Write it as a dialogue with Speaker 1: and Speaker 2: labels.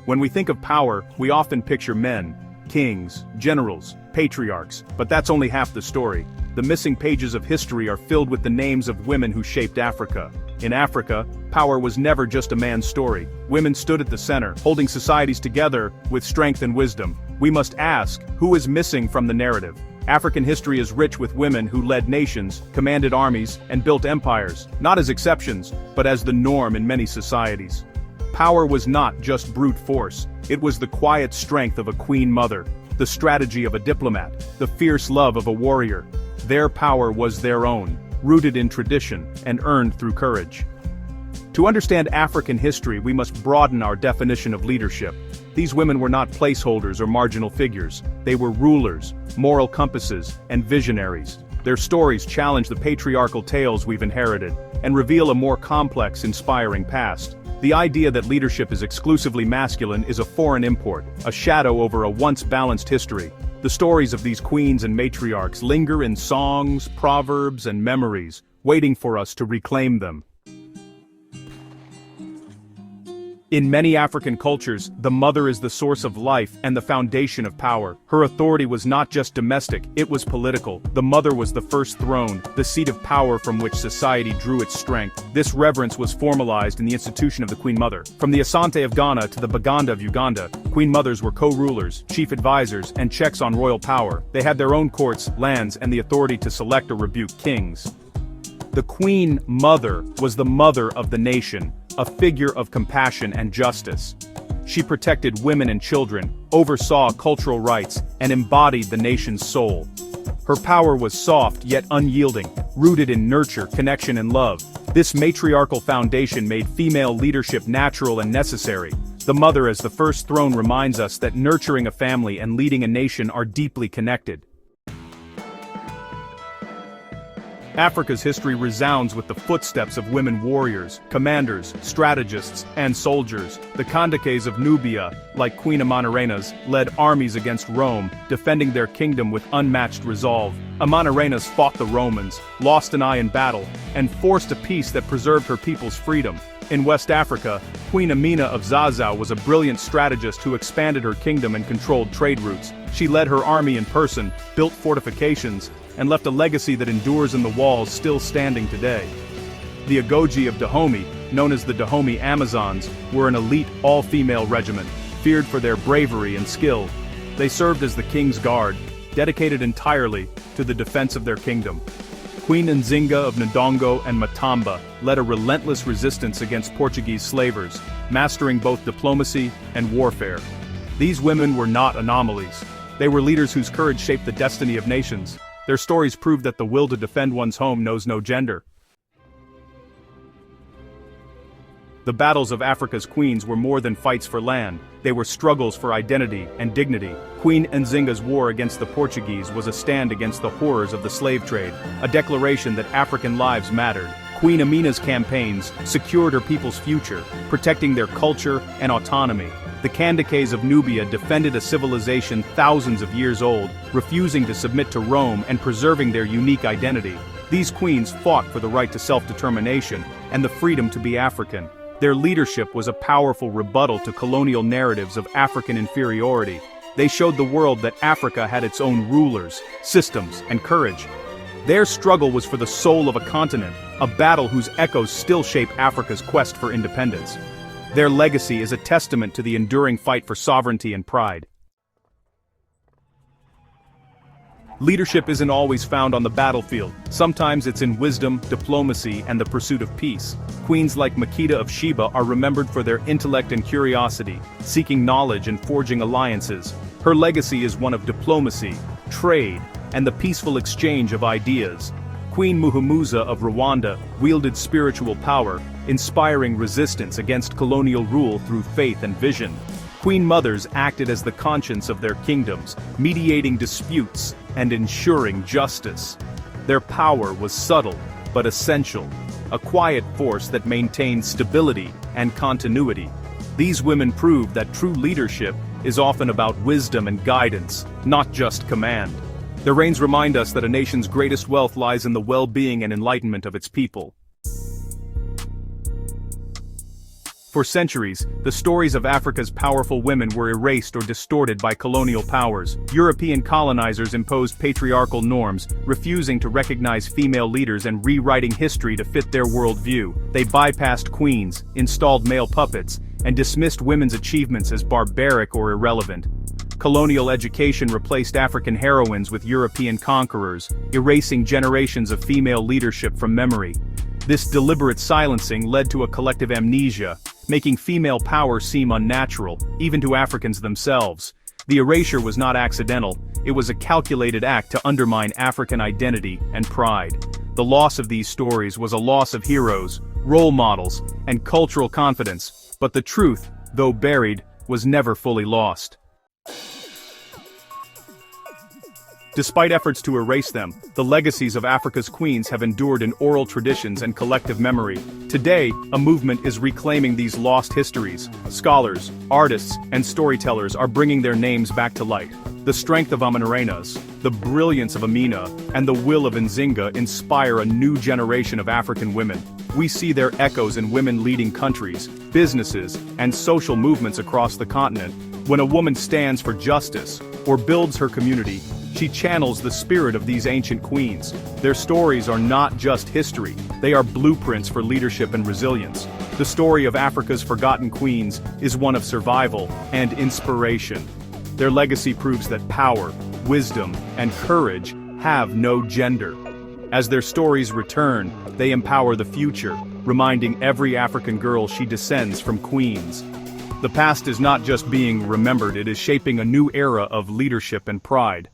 Speaker 1: When we think of power, we often picture men, kings, generals, patriarchs, but that's only half the story. The missing pages of history are filled with the names of women who shaped Africa. In Africa, power was never just a man's story. Women stood at the center, holding societies together with strength and wisdom. We must ask, who is missing from the narrative? African history is rich with women who led nations, commanded armies, and built empires, not as exceptions, but as the norm in many societies. Power was not just brute force, it was the quiet strength of a queen mother, the strategy of a diplomat, the fierce love of a warrior. Their power was their own, rooted in tradition, and earned through courage. To understand African history, we must broaden our definition of leadership. These women were not placeholders or marginal figures. They were rulers, moral compasses, and visionaries. Their stories challenge the patriarchal tales we've inherited, and reveal a more complex, inspiring past. The idea that leadership is exclusively masculine is a foreign import, a shadow over a once-balanced history. The stories of these queens and matriarchs linger in songs, proverbs, and memories, waiting for us to reclaim them. In many African cultures, the mother is the source of life and the foundation of power. Her authority was not just domestic, it was political. The mother was the first throne, the seat of power from which society drew its strength. This reverence was formalized in the institution of the Queen Mother. From the Asante of Ghana to the Baganda of Uganda, Queen Mothers were co-rulers, chief advisors, and checks on royal power. They had their own courts, lands, and the authority to select or rebuke kings. The Queen Mother was the mother of the nation, a figure of compassion and justice. She protected women and children, oversaw cultural rights, and embodied the nation's soul. Her power was soft yet unyielding, rooted in nurture, connection, and love. This matriarchal foundation made female leadership natural and necessary. The mother as the first throne reminds us that nurturing a family and leading a nation are deeply connected. Africa's history resounds with the footsteps of women warriors, commanders, strategists, and soldiers. The Kandakes of Nubia, like Queen Amina, led armies against Rome, defending their kingdom with unmatched resolve. Amina fought the Romans, lost an eye in battle, and forced a peace that preserved her people's freedom. In West Africa, Queen Amina of Zaza was a brilliant strategist who expanded her kingdom and controlled trade routes. She led her army in person, built fortifications, and left a legacy that endures in the walls still standing today. The Agoji of Dahomey, known as the Dahomey Amazons, were an elite all-female regiment, feared for their bravery and skill. They served as the king's guard, dedicated entirely to the defense of their kingdom. Queen Nzinga of Ndongo and Matamba led a relentless resistance against Portuguese slavers, mastering both diplomacy and warfare. These women were not anomalies. They were leaders whose courage shaped the destiny of nations. Their stories prove that the will to defend one's home knows no gender. The battles of Africa's queens were more than fights for land. They were struggles for identity and dignity. Queen Nzinga's war against the Portuguese was a stand against the horrors of the slave trade, a declaration that African lives mattered. Queen Amina's campaigns secured her people's future, protecting their culture and autonomy. The Kandakes of Nubia defended a civilization thousands of years old, refusing to submit to Rome and preserving their unique identity. These queens fought for the right to self-determination and the freedom to be African. Their leadership was a powerful rebuttal to colonial narratives of African inferiority. They showed the world that Africa had its own rulers, systems, and courage. Their struggle was for the soul of a continent, a battle whose echoes still shape Africa's quest for independence. Their legacy is a testament to the enduring fight for sovereignty and pride. Leadership isn't always found on the battlefield. Sometimes it's in wisdom, diplomacy, and the pursuit of peace. Queens like Queen of Sheba are remembered for their intellect and curiosity, seeking knowledge and forging alliances. Her legacy is one of diplomacy, trade, and the peaceful exchange of ideas. Queen Muhumuza of Rwanda wielded spiritual power, inspiring resistance against colonial rule through faith and vision. Queen Mothers acted as the conscience of their kingdoms, mediating disputes and ensuring justice. Their power was subtle but essential, a quiet force that maintained stability and continuity. These women proved that true leadership is often about wisdom and guidance, not just command. Their reigns remind us that a nation's greatest wealth lies in the well-being and enlightenment of its people. For centuries, the stories of Africa's powerful women were erased or distorted by colonial powers. European colonizers imposed patriarchal norms, refusing to recognize female leaders and rewriting history to fit their worldview. They bypassed queens, installed male puppets, and dismissed women's achievements as barbaric or irrelevant. Colonial education replaced African heroines with European conquerors, erasing generations of female leadership from memory. This deliberate silencing led to a collective amnesia, making female power seem unnatural, even to Africans themselves. The erasure was not accidental, it was a calculated act to undermine African identity and pride. The loss of these stories was a loss of heroes, role models, and cultural confidence, but the truth, though buried, was never fully lost. Despite efforts to erase them, the legacies of Africa's queens have endured in oral traditions and collective memory. Today, a movement is reclaiming these lost histories. Scholars, artists, and storytellers are bringing their names back to light. The strength of Aminarenas, the brilliance of Amina, and the will of Nzinga inspire a new generation of African women. We see their echoes in women leading countries, businesses, and social movements across the continent. When a woman stands for justice, or builds her community, she channels the spirit of these ancient queens. Their stories are not just history, they are blueprints for leadership and resilience. The story of Africa's forgotten queens is one of survival and inspiration. Their legacy proves that power, wisdom, and courage have no gender. As their stories return, they empower the future, reminding every African girl she descends from queens. The past is not just being remembered, it is shaping a new era of leadership and pride.